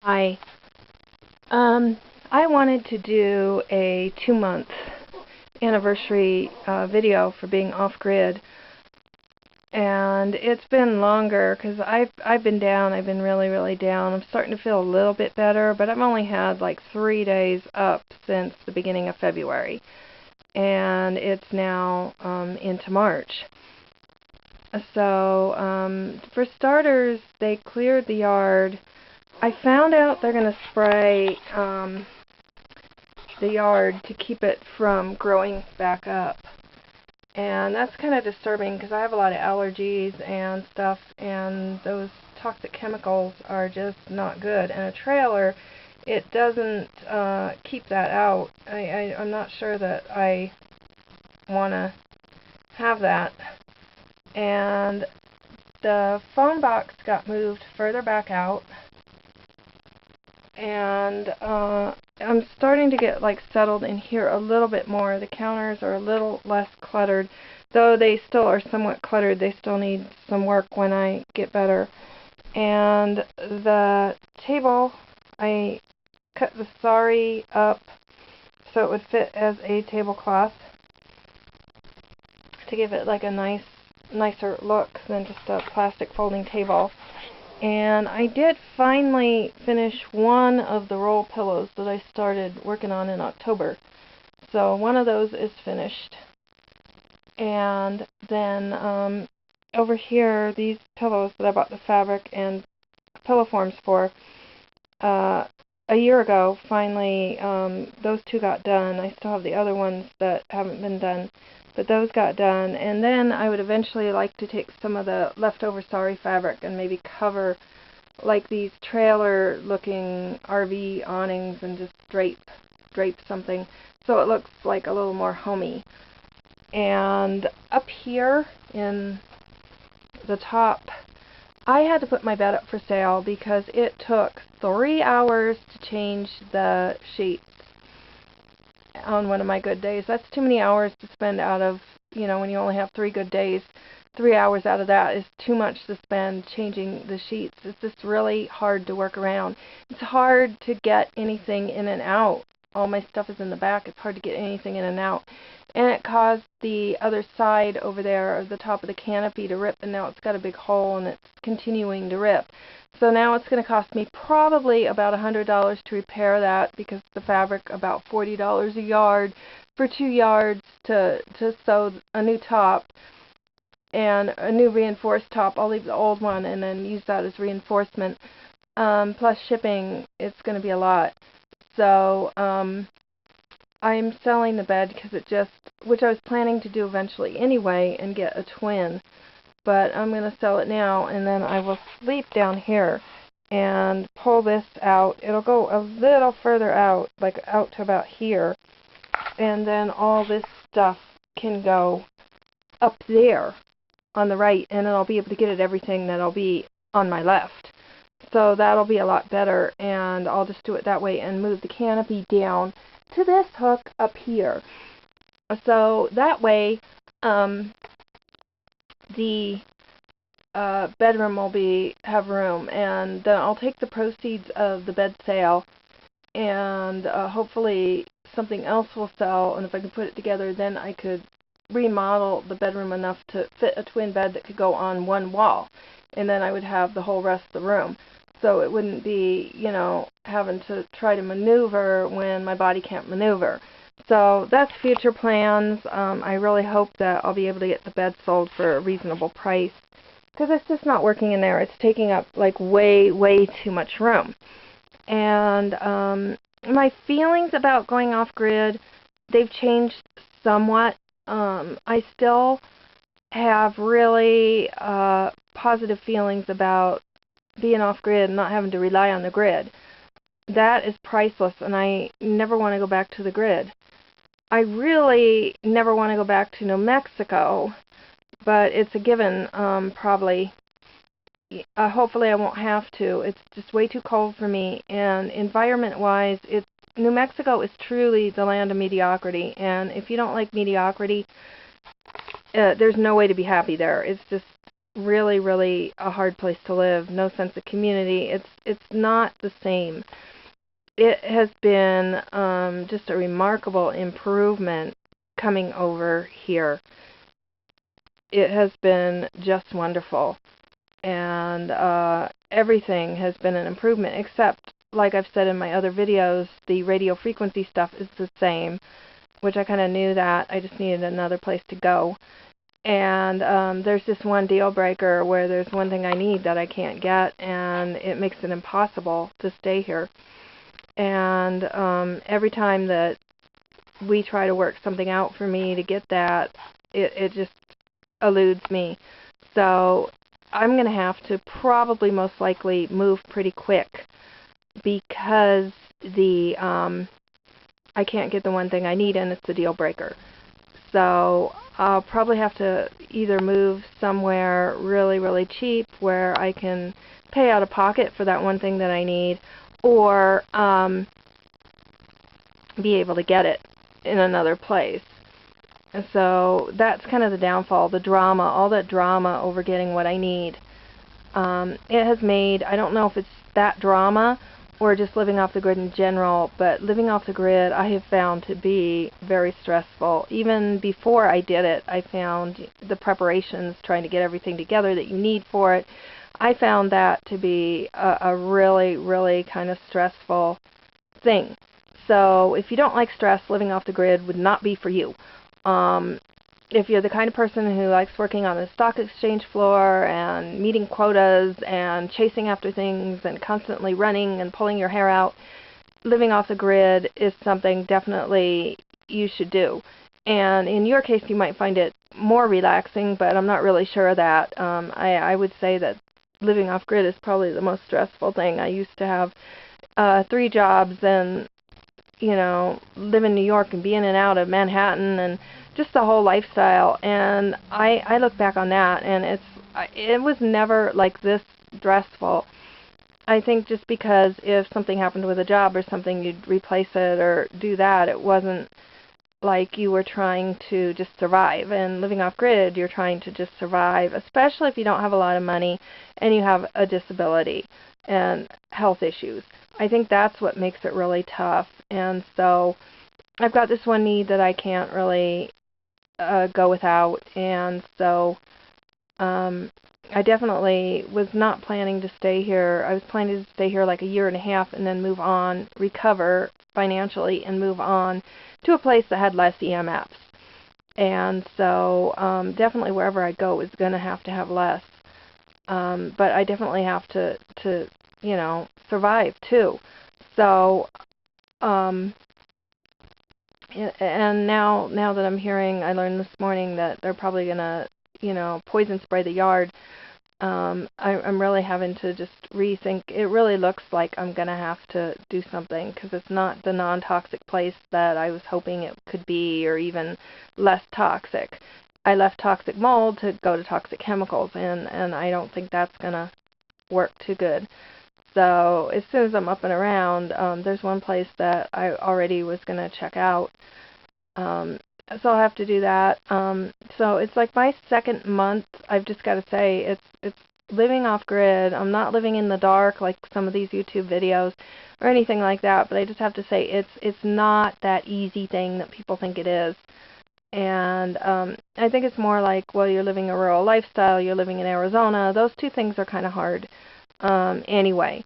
Hi. Um, I wanted to do a 2-month anniversary video for being off-grid, and it's been longer because I've been down. I've been really down. I'm starting to feel a little bit better, but I've only had like 3 days up since the beginning of February, and it's now into March. So for starters, they cleared the yard. I found out they're going to spray the yard to keep it from growing back up. And that's kind of disturbing because I have a lot of allergies and stuff, and those toxic chemicals are just not good. And a trailer, it doesn't keep that out. I'm not sure that I want to have that. And the phone box got moved further back out, and I'm starting to get like settled in here a little bit more. The counters are a little less cluttered, though they still are somewhat cluttered. They still need some work when I get better. And the table, I cut the sari up so it would fit as a tablecloth to give it like a nicer look than just a plastic folding table. And I did finally finish one of the roll pillows that I started working on in October. So one of those is finished. And then over here, these pillows that I bought the fabric and pillow forms for a year ago, finally those two got done. I still have the other ones that haven't been done, but those got done. And then I would eventually like to take some of the leftover sari fabric and maybe cover like these trailer looking RV awnings and just drape something so it looks like a little more homey. And up here in the top, I had to put my bed up for sale because it took 3 hours to change the sheets on one of my good days. That's too many hours to spend out of, when you only have 3 good days. 3 hours out of that is too much to spend changing the sheets. It's just really hard to work around. It's hard to get anything in and out. All my stuff is in the back. It's hard to get anything in and out. And it caused the other side over there, the top of the canopy, to rip, and now it's got a big hole and it's continuing to rip. So now it's going to cost me probably about $100 to repair that, because the fabric about $40 a yard for 2 yards to sew a new top and a new reinforced top. I'll leave the old one and then use that as reinforcement. Plus shipping, it's going to be a lot. So I'm selling the bed because which I was planning to do eventually anyway and get a twin, but I'm going to sell it now, and then I will sleep down here and pull this out. It'll go a little further out, like out to about here, and then all this stuff can go up there on the right, and then I'll be able to get at everything that'll be on my left. So that'll be a lot better, and I'll just do it that way and move the canopy down to this hook up here. So that way the bedroom will have room, and then I'll take the proceeds of the bed sale, and hopefully something else will sell, and if I can put it together, then I could remodel the bedroom enough to fit a twin bed that could go on one wall, and then I would have the whole rest of the room. So it wouldn't be, having to try to maneuver when my body can't maneuver. So that's future plans. I really hope that I'll be able to get the bed sold for a reasonable price, because it's just not working in there. It's taking up like way too much room. And my feelings about going off-grid, they've changed somewhat. I still have really positive feelings about being off-grid and not having to rely on the grid. That is priceless, and I never want to go back to the grid. I really never want to go back to New Mexico, but it's a given, probably. Hopefully I won't have to. It's just way too cold for me, and environment-wise, New Mexico is truly the land of mediocrity, and if you don't like mediocrity, there's no way to be happy there. It's just really, really a hard place to live. No sense of community. It's not the same. It has been just a remarkable improvement coming over here. It has been just wonderful, and everything has been an improvement, except, like I've said in my other videos, the radio frequency stuff is the same, which I kind of knew that. I just needed another place to go. And there's this one deal breaker where there's one thing I need that I can't get, and it makes it impossible to stay here. And every time that we try to work something out for me to get that, it just eludes me. So I'm going to have to probably most likely move pretty quick, because the I can't get the one thing I need, and it's the deal breaker. So I'll probably have to either move somewhere really, really cheap where I can pay out of pocket for that one thing that I need, or be able to get it in another place. And so that's kind of the downfall, the drama, all that drama over getting what I need. It has made, I don't know if it's that drama or just living off the grid in general, but living off the grid I have found to be very stressful. Even before I did it, I found the preparations, trying to get everything together that you need for it, I found that to be a really, really kind of stressful thing. So if you don't like stress, living off the grid would not be for you. If you're the kind of person who likes working on the stock exchange floor and meeting quotas and chasing after things and constantly running and pulling your hair out, living off the grid is something definitely you should do. And in your case, you might find it more relaxing, but I'm not really sure of that. I would say that living off grid is probably the most stressful thing. I used to have 3 jobs and, you know, live in New York and be in and out of Manhattan and just the whole lifestyle. And I look back on that, and it was never like this stressful. I think just because if something happened with a job or something, you'd replace it or do that. It wasn't like you were trying to just survive. And living off grid, you're trying to just survive, especially if you don't have a lot of money and you have a disability and health issues. I think that's what makes it really tough. And so I've got this one need that I can't really go without, and so I definitely was not planning to stay here. I was planning to stay here like a year and a half and then move on, recover financially, and move on to a place that had less EMFs. And so definitely wherever I go is going to have less. But I definitely have to you know, survive too. So and now that I'm hearing, I learned this morning that they're probably going to, you know, poison spray the yard. I'm really having to just rethink. It really looks like I'm going to have to do something, because it's not the non-toxic place that I was hoping it could be, or even less toxic. I left toxic mold to go to toxic chemicals, and I don't think that's going to work too good. So as soon as I'm up and around, there's one place that I already was going to check out. So I'll have to do that. So it's like my second month. I've just got to say, it's living off grid. I'm not living in the dark like some of these YouTube videos or anything like that, but I just have to say it's not that easy thing that people think it is. And I think it's more like, well, you're living a rural lifestyle, you're living in Arizona. Those two things are kind of hard anyway.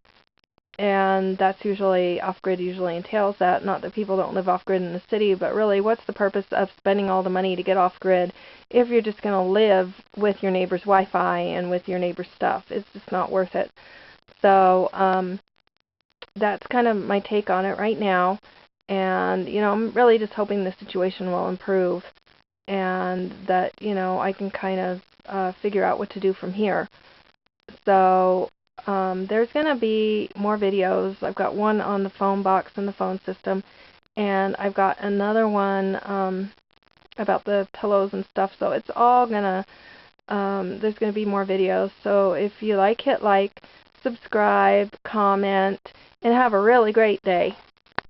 And that's usually, off-grid usually entails that. Not that people don't live off-grid in the city, but really, what's the purpose of spending all the money to get off-grid if you're just going to live with your neighbor's Wi-Fi and with your neighbor's stuff? It's just not worth it. So that's kind of my take on it right now. And, you know, I'm really just hoping the situation will improve and that, you know, I can kind of figure out what to do from here. So there's going to be more videos. I've got one on the phone box and the phone system, and I've got another one about the pillows and stuff. So it's all going to, there's going to be more videos. So if you like, hit like, subscribe, comment, and have a really great day.